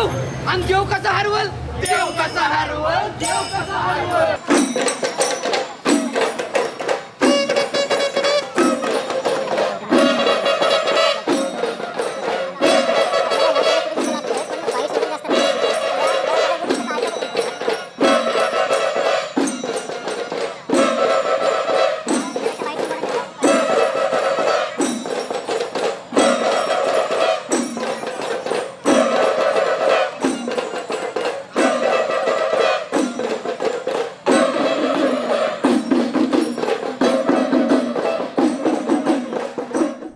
देव आणि देव कसा हरवल, देव कसा हरवल, देव कसा हरवल.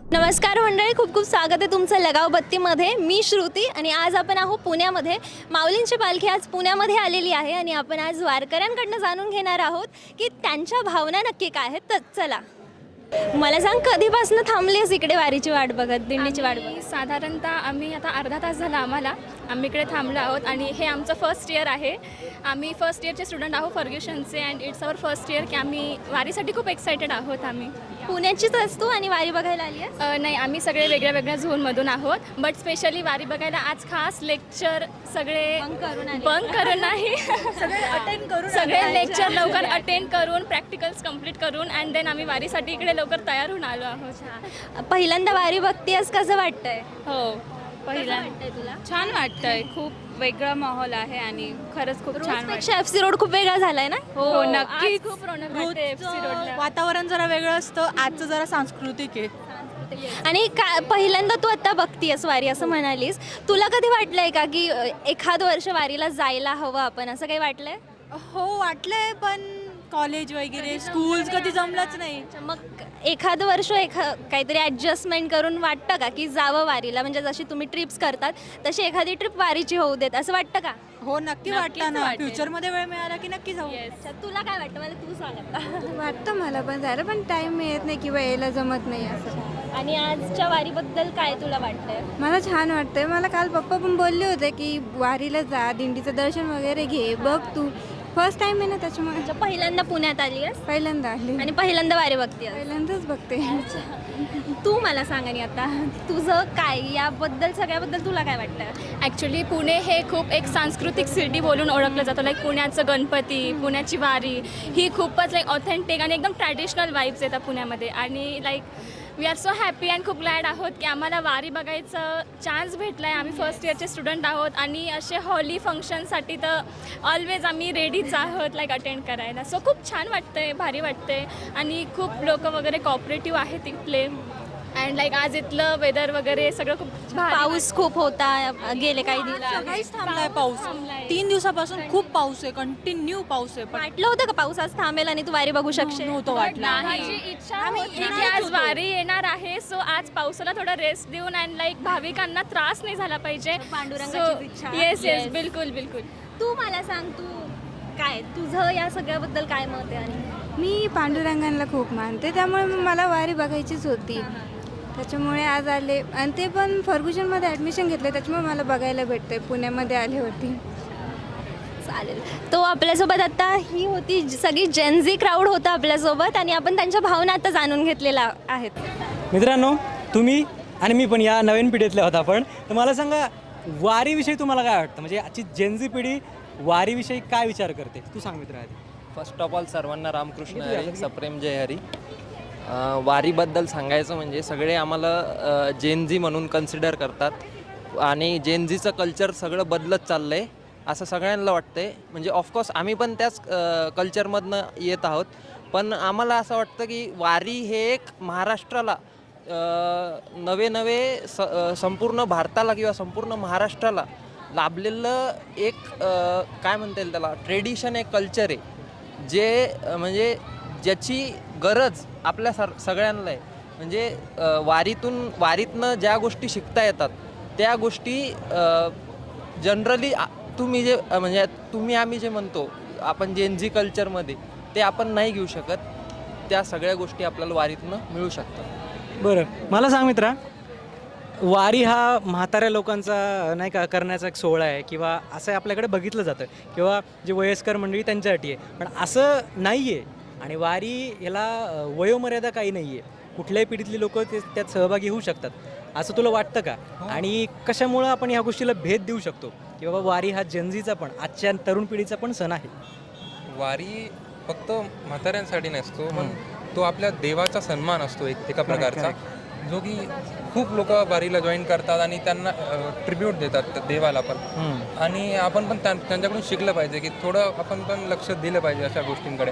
नमस्कार मंडळी, खूप खूप स्वागत आहे तुमचं लगाव बत्तीमध्ये. मी श्रुती आणि आज आपण आहोत पुण्यामध्ये. माऊलींची पालखी आज पुण्यामध्ये आलेली आहे आणि आपण आज वारकऱ्यांकडनं जाणून घेणार आहोत की त्यांच्या भावना नक्की काय आहेत. तर चला, मला सांग, कधीपासून थांबलीस इकडे वारीची वाट बघत, दिंडीची वाट बघत? साधारणतः आम्ही आता अर्धा तास झाला आम्ही इकडे थांबलो आहोत आणि हे आमचं फर्स्ट इयर आहे. आम्ही फर्स्ट इयरचे स्टुडंट आहोत फर्ग्युशनचे and it's our first year की आम्ही वारीसाठी खूप एक्सायटेड आहोत. आम्ही पुण्याचीच असतो आणि वारी बघायला आली आहेस? नाही, आम्ही सगळे वेगळ्या वेगळ्या झोनमधून आहोत, बट स्पेशली वारी बघायला आज खास लेक्चर सगळे बंक करून नाही सगळे लेक्चर लवकर अटेंड करून प्रॅक्टिकल्स कंप्लीट करून अँड देन आम्ही वारीसाठी इकडे लवकर तयार होऊन आलो आहोत. पहिल्यांदा वारी बघतेस, कसं वाटतंय? हो, वाटतंय तुला? छान वाटतंय. खूप वेगळा माहोल आहे आणि खरंच खूप छान रोजपेक्षा FC रोड खूप वेगळा झालाय ना? हो, नक्कीच. खूप रौनक वाटते FC रोडला. वातावरण जरा वेगळं असतं, आजचं जरा सांस्कृतिक आहे. आणि पहिल्यांदा तू आता बघतीयस वारी असं म्हणालीस, तुला कधी वाटलंय का की एखाद वर्ष वारीला जायला हवं आपण, असं काही वाटलंय? हो, वाटलंय, पण कॉलेज वगैरे स्कूल्स कधी जमलंच नाही. मग एखादं वर्ष काहीतरी ॲडजस्टमेंट करून वाटतं का की जावं वारीला? म्हणजे जशी तुम्ही ट्रिप्स करतात तशी एखादी ट्रिप वारीची होऊ देत, असं वाटतं का? हो, नक्की वाटतं ना. फ्युचरमध्ये वेळ मिळाला की नक्की जाऊ. अच्छा, तुला काय वाटतं? मला तू सांग आता. वाटतं मला पण जायला, पण टाईम मिळत नाही किंवा यायला जमत नाही असं. आणि आजच्या वारीबद्दल काय तुला वाटतंय? मला छान वाटतंय. मला काल पप्पा पण बोलले होते की वारीला जा, दिंडीचं दर्शन वगैरे घे, बघ तू. फर्स्ट टाइम आहे ना, त्याच्यामुळे अच्छा, पहिल्यांदा पुण्यात आली आहेस पहिल्यांदा आले, आणि पहिल्यांदा वारी बघते? पहिल्यांदाच बघते. तू मला सांग, आणि आता तुझं काय याबद्दल, सगळ्याबद्दल तुला काय वाटतं? ॲक्च्युली पुणे हे खूप एक सांस्कृतिक सिटी बोलून ओळखलं जातं. लाईक पुण्याचं गणपती, पुण्याची वारी ही खूपच लाईक ऑथेंटिक आणि एकदम ट्रॅडिशनल वाईब्स येतात पुण्यामध्ये. आणि like we are so happy and खूप ग्लॅड आहोत की आम्हाला वारी बघायचं चान्स भेटला आहे. आम्ही फर्स्ट इयरचे स्टुडंट आहोत आणि असे हॉली फंक्शनसाठी तर ऑलवेज आम्ही रेडीच आहोत लाईक अटेंड करायला. सो खूप छान वाटतंय, भारी वाटतंय आणि खूप लोक वगैरे कॉपरेटिव्ह आहेत इथले. अँड लाईक आज इथलं वेदर वगैरे सगळं खूप भारी पाऊस खूप होता गेले काही दिवस. सकाळीच थांबलाय पाऊस. 3 दिवसापासून खूप पाऊस आहे, कंटिन्यू पाऊस आहे. पण वाटलं होतं का पाऊस आज थांबेल आणि तू वारी बघू शकशील? नव्हतं वाटलं. माझी इच्छा होती की आज वारी येणार आहे, सो आज पावसाला थोडा रेस्ट देऊन अँड लाईक भाविकांना त्रास नाही झाला पाहिजे. पांडुरंगाची इच्छा. येस येस, बिलकुल बिलकुल. तू मला सांग, तू काय, तुझं या सगळ्याबद्दल काय मत आहे? आणि मी पांडुरंगांना खूप मानते, त्यामुळे मग मला वारी बघायचीच होती. त्याच्यामुळे आज आले आणि ते पण फर्ग्युशनमध्ये ॲडमिशन घेतलं, त्याच्यामुळे मला बघायला भेटतंय पुण्यामध्ये आल्यावरती. चालेल. तो आपल्यासोबत आता ही होती सगळी जेनझी क्राऊड होता आपल्यासोबत आणि आपण त्यांच्या भावना आता जाणून घेतलेल्या आहेत. मित्रांनो, तुम्ही आणि मी पण या नवीन पिढीतले होता आपण. तर मला सांगा, वारीविषयी तुम्हाला काय वाटतं? म्हणजे आजची जेनझी पिढी वारीविषयी काय विचार करते? तू सांग मित्र. फर्स्ट ऑफ ऑल सर्वांना रामकृष्ण हरी, सप्रेम जय हरी. वारीबद्दल सांगायचं म्हणजे सगळे आम्हाला जेनझी म्हणून कन्सिडर करतात आणि जेनझीचं कल्चर सगळं बदलत चाललं आहे असं सगळ्यांना वाटतंय. म्हणजे ऑफकोर्स आम्ही पण त्याच कल्चरमधनं येत आहोत, पण आम्हाला असं वाटतं की वारी हे एक महाराष्ट्राला नवे संपूर्ण भारताला किंवा संपूर्ण महाराष्ट्राला लाभलेलं एक काय म्हणता येईल त्याला, ट्रेडिशन, एक कल्चर आहे जे म्हणजे ज्याची गरज आपल्या सगळ्यांना आहे. म्हणजे वारीतनं ज्या गोष्टी शिकता येतात त्या गोष्टी जनरली तुम्ही आम्ही जे म्हणतो आपण जेनझी कल्चरमध्ये, ते आपण नाही घेऊ शकत. त्या सगळ्या गोष्टी आपल्याला वारीतनं मिळू शकतात. बरं, मला सांग मित्रा, वारी हा म्हाताऱ्या लोकांचा नाही का करण्याचा एक सोहळा आहे किंवा असं आपल्याकडे बघितलं जातं, किंवा जे वयस्कर मंडळी त्यांच्यासाठी आहे, पण असं नाही आहे. आणि वारी याला वयोमर्यादा काही नाही आहे. कुठल्याही पिढीतली लोक त्यात सहभागी होऊ शकतात. असं तुला वाटतं का? आणि कशामुळं आपण ह्या गोष्टीला भेद देऊ शकतो की बाबा वारी हा जनजीचा पण आजच्या तरुण पिढीचा पण सण आहे? वारी फक्त म्हाताऱ्यांसाठी नसतो, पण तो आपल्या देवाचा सन्मान असतो एका प्रकारचा, जो की खूप लोक वारीला जॉईन करतात आणि त्यांना ट्रिब्यूट देतात त्या देवाला पण. आणि आपण पण त्यांच्याकडून शिकलं पाहिजे की थोडं आपण पण लक्ष दिलं पाहिजे अशा गोष्टींकडे.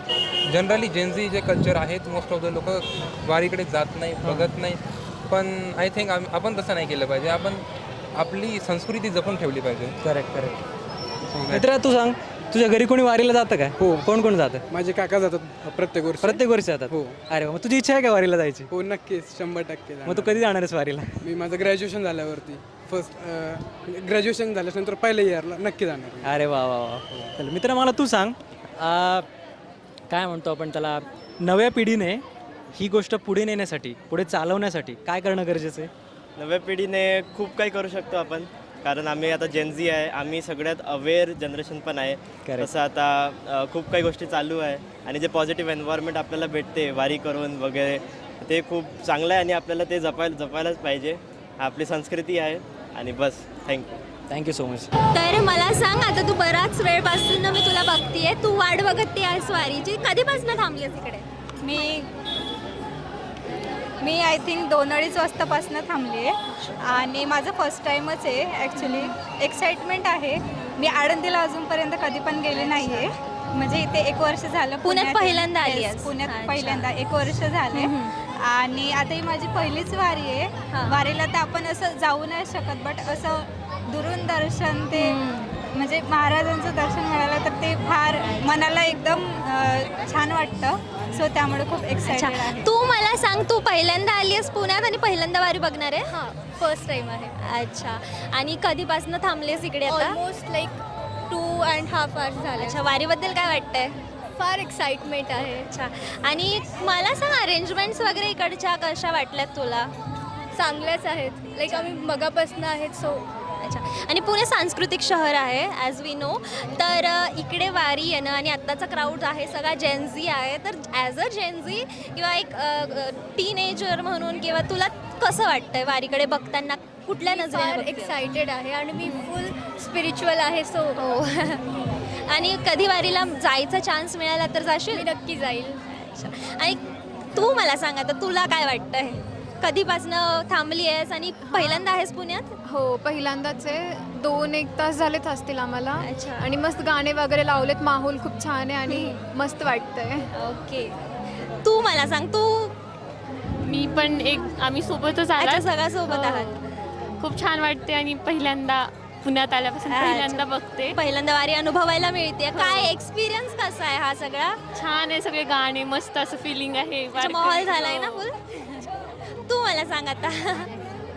जनरली जेनझी जे कल्चर आहे मोस्ट ऑफ द लोक वारीकडे जात नाही, बघत नाही, पण आय थिंक आपण तसं नाही केलं पाहिजे. आपण आपली संस्कृती जपून ठेवली पाहिजे. करेक्ट. मित्रा, तू सांग, तुझ्या घरी कोणी वारीला जातं का? हो. कोण कोण जातं? माझे काका जातात प्रत्येक वर्षी. प्रत्येक वर्षी जातात? हो. अरे वा, मग तुझी इच्छा आहे का वारीला जायची? हो, नक्कीच 100% मग तू कधी जाणार आहेस वारीला? मी माझं ग्रॅज्युएशन झाल्यावरती ग्रॅज्युएशन झाल्यानंतर पहिल्या इयरला नक्की जाणार. अरे वा वा वा. चल मित्र, मला तू सांग, काय म्हणतो आपण त्याला, नव्या पिढीने ही गोष्ट पुढे नेण्यासाठी, पुढे चालवण्यासाठी काय करणं गरजेचं आहे? नव्या पिढीने खूप काही करू शकतो आपण, कारण आम्ही आता जेनझी आहे, आम्ही सगळ्यात अवेअर जनरेशन पण आहे. तसं आता खूप काही गोष्टी चालू आहे आणि जे पॉझिटिव्ह एन्व्हायरमेंट आपल्याला भेटते वारी करून वगैरे, ते खूप चांगलं आहे आणि आपल्याला ते जपायलाच पाहिजे. आपली संस्कृती आहे आणि बस. Thank you so much. तर मला सांग, आता तू बराच वेळपासून मी तुला बघतीये, तू वाट बघते आहेस वारीची, कधीपासून थांबलीस इकडे? मी आय थिंक 2-2.5 वाजतापासून थांबली आहे आणि माझं फर्स्ट टाईमच आहे ॲक्च्युली. एक्साइटमेंट आहे. मी आळंदीला अजूनपर्यंत कधी पण गेले नाही आहे, म्हणजे इथे 1 वर्ष झालं. पुण्यात पहिल्यांदा आली Yes, आहेस? पुण्यात अच्छा. पहिल्यांदा 1 वर्ष झाले. आणि आता ही माझी पहिलीच वारी आहे. वारीला तर आपण असं जाऊ नाही शकत, बट असं दुरून दर्शन, ते म्हणजे महाराजांचं दर्शन मिळालं तर ते फार मनाला एकदम छान वाटतं. सो त्यामुळे खूप एक्साइटेड आहे. तू मला सांग, तू पहिल्यांदा आली आहेस पुण्यात आणि पहिल्यांदा वारी बघणार आहे? हां, फर्स्ट टाईम आहे. अच्छा. आणि कधीपासून थांबलीस इकडे आता? ऑलमोस्ट लाईक 2.5 hours झाले. अच्छा. वारीबद्दल काय वाटतंय? फार एक्साइटमेंट आहे. अच्छा. आणि मला सांग, अरेंजमेंट्स वगैरे इकडच्या कशा वाटल्यात तुला? चांगल्याच आहेत. लाईक आम्ही मगापासून आहेत. सो अच्छा. आणि पुणे सांस्कृतिक शहर आहे ॲज वी नो, तर इकडे वारी येणं आणि आत्ताचा क्राऊड आहे सगळा जेनझी आहे, तर ॲज अ जेनझी किंवा एक टीनेजर म्हणून किंवा तुला कसं वाटतंय वारीकडे बघताना, कुठल्या फार नजरेने एक्सायटेड आहे आणि मी फुल स्पिरिच्युअल आहे. सो हो. आणि कधी वारीला जायचा चान्स मिळाला तर जाशील? मी नक्की जाईल. अच्छा. आणि तू मला सांग, आता तुला काय वाटतंय, कधीपासनं थांबली आहेस आणि पहिल्यांदा आहेस पुण्यात? हो, पहिल्यांदाच आहे. 2-1 तास झालेच असतील आम्हाला. अच्छा. आणि मस्त गाणे वगैरे लावलेत, माहोल खूप छान आहे आणि मस्त वाटतंय. ओके. तू मला सांग, तू? मी पण आम्ही सोबतच अच्छा, सगळ्या सोबत आहात. खूप छान वाटते आणि पहिल्यांदा पुण्यात आल्यापासून अच्छा. बघते. पहिल्यांदा वारी अनुभवायला मिळते. काय एक्सपिरियन्स कसा आहे हा सगळा? छान आहे, सगळे गाणे मस्त असं फिलिंग आहे. माहोल झालाय ना फुल? तू मला सांग आता.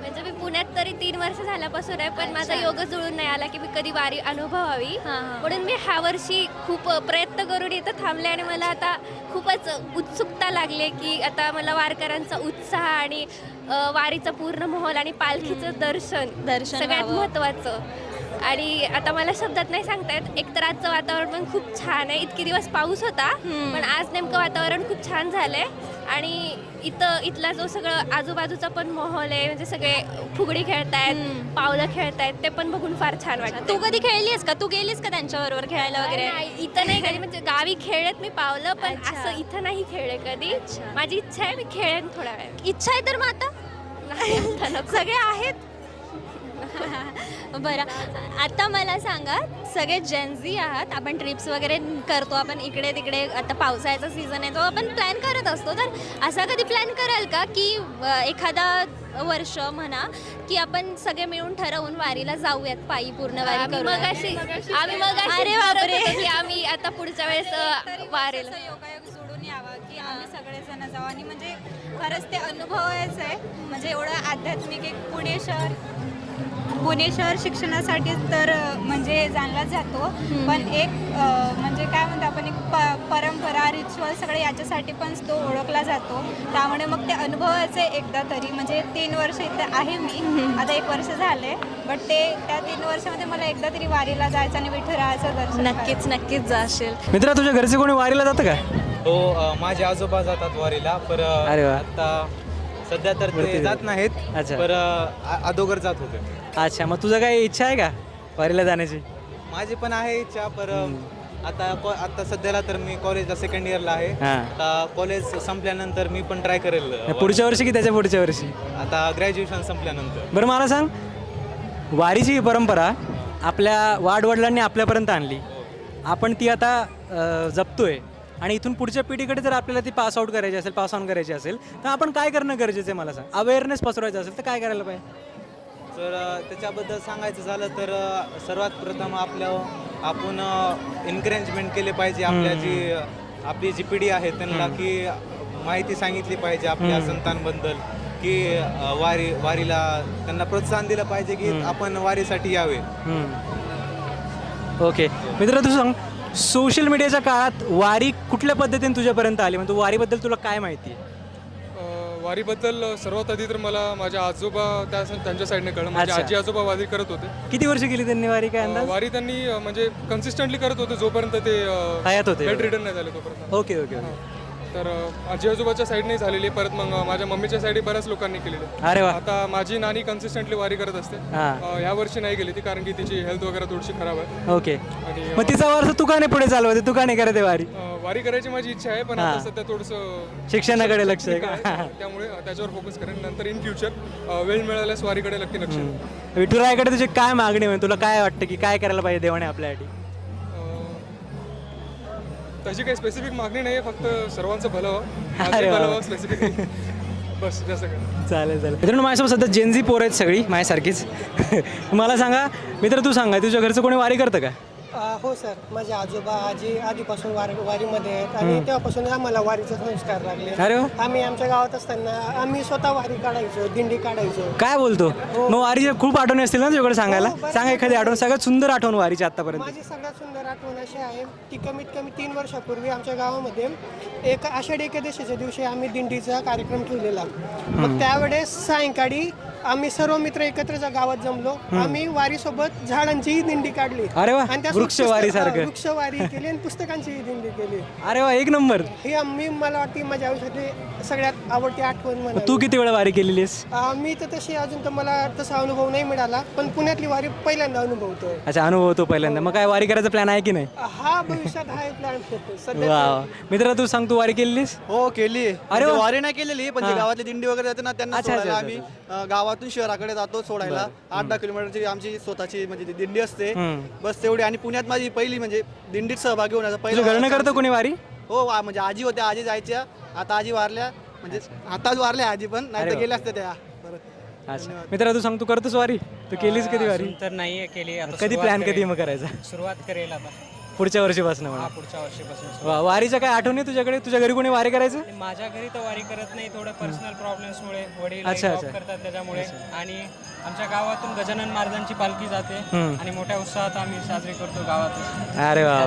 म्हणजे मी पुण्यात तरी 3 वर्ष झाल्यापासून आहे, पण माझा योग जुळून नाही आला की मी कधी वारी अनुभवावी. म्हणून मी ह्या वर्षी खूप प्रयत्न करून इथं थांबले आणि मला आता खूपच उत्सुकता लागली की आता मला वारकऱ्यांचा उत्साह आणि वारीचा पूर्ण माहोल आणि पालखीचं दर्शन सगळ्यात महत्त्वाचं. आणि आता मला शब्दात नाही सांगता येत. एक तर आजचं वातावरण पण खूप छान आहे. इतके दिवस पाऊस होता, पण आज नेमकं वातावरण खूप छान झालंय. आणि इथला जो सगळं आजूबाजूचा पण माहोल आहे, म्हणजे सगळे फुगडी खेळतायत, पावलं खेळतायत, ते पण बघून फार छान वाटतं. तू कधी खेळलीस का? तू गेलीस का त्यांच्याबरोबर खेळायला वगैरे? इथं नाही कधी, म्हणजे गावी खेळत मी पावलं, पण असं इथं नाही खेळले कधी. माझी इच्छा आहे, मी खेळेन थोडा वेळ. इच्छा आहे तर मग आता सगळे आहेत. बरं, आता मला सांगा, सगळे जेनझी आहात, आपण ट्रिप्स वगैरे करतो, आपण इकडे तिकडे, आता पावसाळ्याचा सीझन आहे तो आपण प्लॅन करत असतो, तर असा कधी प्लॅन कराल का की एखादा वर्ष म्हणा की आपण सगळे मिळून ठरवून वारीला जाऊयात, पायी पूर्ण वारी करू? अरे बापरे, की आम्ही आता पुढच्या वेळेस वारेल योगायोग जोडून यावा की आम्ही सगळेजण जाऊ. आणि म्हणजे खरंच ते अनुभवायचं आहे. म्हणजे एवढं आध्यात्मिक एक पुणे शहर शिक्षणासाठी तर म्हणजे जाणला जातो, पण एक म्हणजे काय म्हणतो आपण, एक परंपरा, रिच्युअल सगळे याच्यासाठी पण तो ओळखला जातो. त्यामुळे मग ते अनुभवायचं आहे एकदा तरी. म्हणजे 3 वर्ष इथे आहे मी, आता 1 वर्ष झाले, बट त्या 3 वर्षामध्ये मला एकदा तरी वारीला जायचं आणि विठुरायाचं दर्शन. नक्कीच जाशील. मित्रा, तुझ्या घरचे कोणी वारीला जातं का? हो, माझे आजोबा जातात वारीला. अरे वा. आता सध्या तर वरती जात नाहीत. अच्छा. पर अगोदर जात होते. अच्छा, मग तुझं काही इच्छा आहे का वारीला जाण्याची? माझी पण आहे इच्छा, पर आता सध्याला तर मी कॉलेजला सेकंड इयरला आहे. हां. आता कॉलेज संपल्यानंतर मी पण ट्राय करेल पुढच्या वर्षी की त्याच्या पुढच्या वर्षी? आता ग्रॅज्युएशन संपल्यानंतर. बरं मला सांग, वारीची ही परंपरा आपल्या वाडवडिलांनी आपल्यापर्यंत आणली, आपण ती आता जपतोय आणि इथून पुढच्या पिढीकडे जर आपल्याला ती पास आउट करायची असेल, पास ऑन करायची असेल, तर आपण काय करणं गरजेचं आहे मला सांग? अवेअरनेस पसरवायचा असेल तर काय करायला पाहिजे? तर त्याच्याबद्दल सांगायचं झालं तर सर्वात प्रथम आपण एन्करेजमेंट केले पाहिजे. आपली जी पिढी आहे त्यांना की माहिती सांगितली पाहिजे आपल्या संतांबद्दल, की वारीला त्यांना प्रोत्साहन दिलं पाहिजे की आपण वारीसाठी यावे. ओके मित्र, तू सांग, सोशल मीडियाच्या काळात वारी कुठल्या पद्धतीने तुझ्यापर्यंत आली? म्हणजे वारीबद्दल तुला काय माहिती आहे? वारीबद्दल सर्वात आधी तर मला माझ्या आजोबा त्यांच्या साईडने कळलं. माझे अच्छा. आजी आजोबा वारी करत होते. किती वर्ष केली त्यांनी वारी, काय अंदाज? वारी त्यांनी म्हणजे कन्सिस्टंटली करत होते जोपर्यंत ते हयात होते. बेड रिटर्न नाही झाले तोपर्यंत. Okay okay okay. तर आजी आजोबाच्या साईडने झालेली, परत मग माझ्या मम्मीच्या साईडने बऱ्याच लोकांनी केलेली. अरे वा. आता माझी नानी कन्सिस्टंटली वारी करत असते. हां. या वर्षी नाही गेली ती, कारण की तिची हेल्थ वगैरे थोडीशी खराब आहे. ओके, आणि मग तिचा वारसा तू का नाही पुढे चालवते? तू का नाही करते वारी? वारी करायची माझी इच्छा आहे, पण आता सध्या थोडंसं शिक्षणाकडे लक्ष आहे का? त्यामुळे त्याच्यावर फोकस करेन. नंतर इन फ्युचर वेळ मिळाल्यास वारीकडे नक्की लक्ष देईन. विठुरायाकडे तुझी काय मागणी होईल? तुला काय वाटतं की काय करायला पाहिजे देवाने आपल्यासाठी? तशी काही स्पेसिफिक मागणी नाही आहे, फक्त सर्वांचं भलं व्हावं. अरे माझंही वा. भलं व्हावं स्पेसिफिक, बस जास्त काय. चालेल चालेल. मित्रांनो, माझ्यासोबत सध्या जेनझी पोरं आहेत सगळी माझ्यासारखीच. मला सांगा मित्र, तू सांगा, तुझ्या घरचं कोणी वारी करतं का? हो सर, माझे आजोबा आजी आधीपासून वारीमध्ये आहेत आणि तेव्हापासून आम्हाला वारीचे संस्कार लागले. अरे वा. आम्ही आमच्या गावात असताना आम्ही स्वतः वारी काढायचो, दिंडी काढायचो. काय बोलतो? मग वारीच्या खूप आठवणी असतील ना तुझ्याकडे सांगायला? बरं. सांगा एखादी आठवण, सगळ्यात सुंदर आठवण वारीची आतापर्यंत. माझी सगळ्यात सुंदर आठवण अशी आहे की कमीत कमी 3 वर्षापूर्वी आमच्या गावामध्ये एक आषाढी एकादशीच्या दिवशी आम्ही दिंडीचा कार्यक्रम ठेवलेला. मग त्यावेळेस सायंकाळी आम्ही सर्व मित्र एकत्र गावात जमलो. आम्ही वारीसोबत झाडांचीही दिंडी काढली. अरे वा, आणि वृक्षवारी सारखं. वृक्षवारी केली आणि पुस्तकांचीही दिंडी केली. अरे वा, एक नंबर. ही मला वाटते माझ्या आयुष्यातली सगळ्यात आवडती आठवण म्हणावी. तू किती वेळा वारी केलेली आहेस? मी तर तशी अजून तर मला तसा अनुभव नाही मिळाला, पण पुण्यातली वारी पहिल्यांदा अनुभवतोय. अच्छा, अनुभव तो पहिल्यांदा. मग काय वारी करायचा प्लॅन आहे की नाही? हा भविष्यात आहे प्लॅन सध्या. वा. मित्र, तू सांग, तू वारी केलेलीस? हो केली. अरे वा. वारी नाही केलेली, पण जे गावातली दिंडी वगैरे जाते ना त्यांना अच्छा, अच्छा, सोडायला आम्ही गावातून शहराकडे जातो सोडायला. 8-10 किलोमीटरची आमची स्वतःची म्हणजे ती दिंडी असते. बस तेवढी. आणि पुण्यात माझी पहिली म्हणजे दिंडीत सहभागी होण्याचा तुझं घरनं करतं कोणी वारी? हो, म्हणजे आजी होत्या, आजी जायच्या. आता आजी वारल्या, म्हणजे आताच वारल्या आजी, पण नाही तर गेल्या असत्या त्या परत. अच्छा मित्र, तू सांग, तू करतोस वारी? तू केलीस कधी वारी? तर नाही केली. कधी प्लॅन कधी मग करायचा? सुरुवात करेल आता पुढच्या वर्षीपासून म्हणा. पुढच्या वर्षीपासून. वा. वारीच्या काय आठवणी तुझ्याकडे? तुझ्या घरी कोणी वारी करायचं? माझ्या घरी तर वारी करत नाही, थोडं पर्सनल प्रॉब्लेम्समुळे. वडील अच्छा, जॉब अच्छा. करतात त्याच्यामुळे. आणि आमच्या गावातून गजानन महाराजांची पालखी जाते आणि मोठ्या उत्साहात आम्ही साजरी करतो गावातच. अरे वा.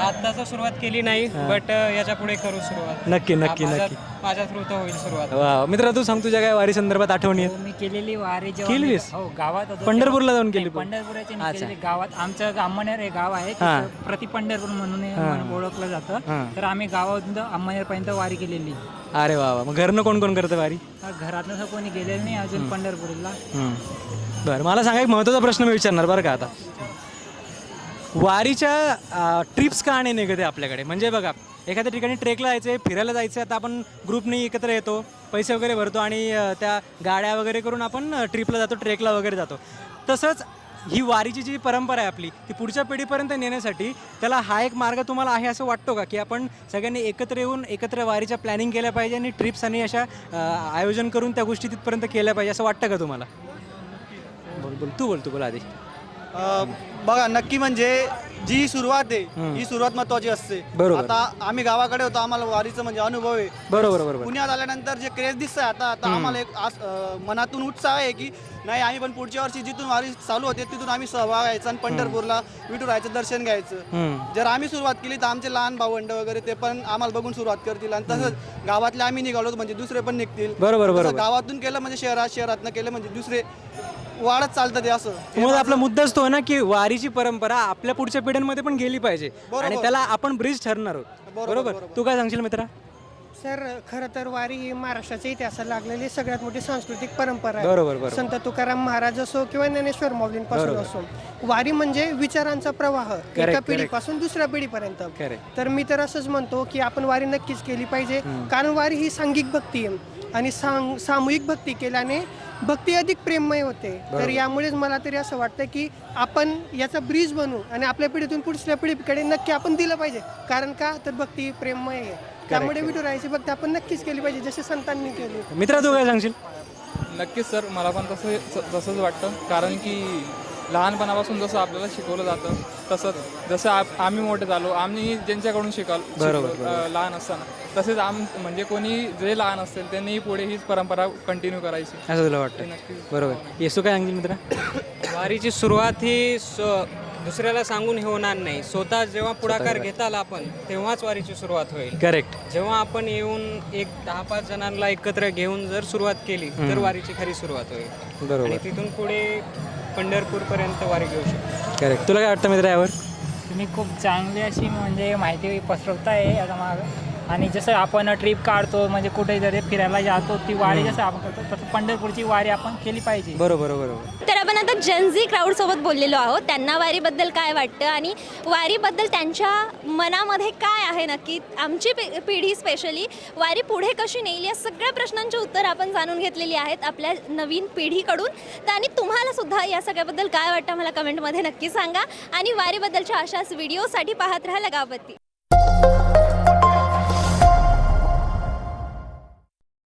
आत्ताच सुरुवात केली नाही, बट याच्या पुढे करू सुरुवात. नक्की नक्की नक्की. माझ्या थ्रू तर होईल सुरुवात. वा. मित्र, तू सांग, तुझ्या काय वारी संदर्भात आठवणी आहेत? मी केलेली वारी केलीस? हो, गावात पंढरपूरला जाऊन केली? पंढरपुराची अच्छा. गावात आमचं अंमनेर हे गाव आहे, हां. तिथं प्रति पंढरपूर म्हणून ओळखलं जातं. तर आम्ही गावातून अंमनेरपर्यंत वारी केलेली. अरे वा वा. मग घरनं कोण कोण करतं वारी? घरातलं तर कोणी गेलेलं नाही अजून पंढरपूरला. बरं, मला सांगा, एक महत्त्वाचा प्रश्न मी विचारणार बरं का आता. वारीच्या ट्रिप्स का आणि निघते आपल्याकडे? म्हणजे बघा, एखाद्या ठिकाणी ट्रेकला जायचं आहे, फिरायला जायचं आहे, आता आपण ग्रुपने एकत्र येतो, पैसे वगैरे भरतो आणि त्या गाड्या वगैरे करून आपण ट्रिपला जातो, ट्रेकला वगैरे जातो. तसंच ही वारीची जी परंपरा आहे आपली, ती पुढच्या पिढीपर्यंत नेण्यासाठी त्याला हा एक मार्ग तुम्हाला आहे असं वाटतो का, की आपण सगळ्यांनी एकत्र येऊन एकत्र वारीच्या प्लॅनिंग केल्या पाहिजे आणि ट्रिप्स आणि अशा आयोजन करून त्या गोष्टी तिथपर्यंत केल्या पाहिजे असं वाटतं का तुम्हाला? बोल तू बोल आधी. बघा, नक्की म्हणजे जी सुरुवात आहे ही सुरुवात महत्वाची असते. बरोबर. आता आम्ही गावाकडे होतो, आम्हाला वारीचं म्हणजे अनुभव आहे. बरोबर. पुण्यात आल्यानंतर जे क्रेज दिसतंय आता आम्हाला एक मनातून उत्साह आहे की नाही, आम्ही पण पुढच्या वर्षी जिथून वारी चालू होते तिथून आम्ही सहभाग घ्यायचा आणि पंढरपूरला विठुरायाचं दर्शन घ्यायचं. जर आम्ही सुरुवात केली तर आमचे लहान भावंड वगैरे ते पण आम्हाला बघून सुरुवात करतील आणि तसंच गावातले आम्ही निघालो म्हणजे दुसरे पण निघतील. बरोबर. गावातून केलं म्हणजे शहरातनं केलं म्हणजे दुसरे वाढत चालतं ते असं. मग आपला मुद्दाच तो आहे ना, की वारीची परंपरा आपल्या पुढच्या पिढ्यांमध्ये पण गेली पाहिजे आणि त्याला आपण ब्रिज ठरणार आहोत. बरोबर. तू काय सांगशील मित्रा? सर खरं तर वारी ही महाराष्ट्राच्या इतिहासाला लागलेली सगळ्यात मोठी सांस्कृतिक परंपरा बरोबर, आहे. बरोबर. संत तुकाराम महाराज असो किंवा ज्ञानेश्वर माऊलींपासून बरोबर. असो, वारी म्हणजे विचारांचा प्रवाह एका correct. पिढीपासून दुसऱ्या पिढीपर्यंत. Correct. तर मी तर असंच म्हणतो की आपण वारी नक्कीच केली पाहिजे, कारण वारी ही सांघिक भक्ती आहे आणि सामूहिक भक्ती केल्याने भक्ती अधिक प्रेममय होते. तर यामुळेच मला तरी असं वाटतं की आपण याचा ब्रिज बनू आणि आपल्या पिढीतून पुढच्या पिढीकडे नक्की आपण दिलं पाहिजे. कारण का तर भक्ती प्रेममय आहे, त्यामुळे विठुरायाची भक्ती आपण नक्कीच केली पाहिजे जसे संतांनी केली. मित्रा तू काय सांगशील? नक्कीच सर, मला पण तसंच वाटतं. कारण की लहानपणापासून जसं आपल्याला शिकवलं जातं तसंच जसं आम्ही मोठे झालो, आम्ही ज्यांच्याकडून शिकलो लहान असताना, तसेच म्हणजे कोणी जे लहान असतील त्यांनी पुढे हीच परंपरा कंटिन्यू करायची असं तुला वाटतं? बरोबर. येसू काय सांगशील मित्रा? वारीची सुरुवात ही दुसऱ्याला सांगून हे होणार नाही. स्वतः जेव्हा पुढाकार घेताल आपण तेव्हाच वारीची सुरुवात होईल. करेक्ट. जेव्हा आपण येऊन एक 10-5 जणांना एकत्र घेऊन जर सुरुवात केली तर वारीची खरी सुरुवात होईल. बरोबर. आणि तिथून पुढे पंढरपूरपर्यंत वारी घेऊ शकतो. करेक्ट. तुला काय वाटतं मित्रा यावर? तुम्ही खूप चांगली अशी म्हणजे माहिती पसरवताय याचा मागं. आणि जसं आपण ट्रिप काढतो म्हणजे कुठे जरी फिरायला जातो, ती वारी जसं आपण करतो तसं पंढरपूरची वारी आपण केली पाहिजे. बरोबर बरोबर. तर आपण आता जनझी क्राऊडसोबत बोललेलो आहोत. त्यांना वारीबद्दल काय वाटतं आणि वारीबद्दल त्यांच्या मनामध्ये काय आहे नक्की, आमची पिढी स्पेशली वारी पुढे कशी नेईल, या सगळ्या प्रश्नांची उत्तर आपण जाणून घेतलेली आहेत आपल्या नवीन पिढीकडून. तर आणि तुम्हाला सुद्धा या सगळ्याबद्दल काय वाटतं मला कमेंटमध्ये नक्की सांगा. आणि वारीबद्दलच्या अशाच व्हिडिओसाठी पाहत राहा लगावबत्ती.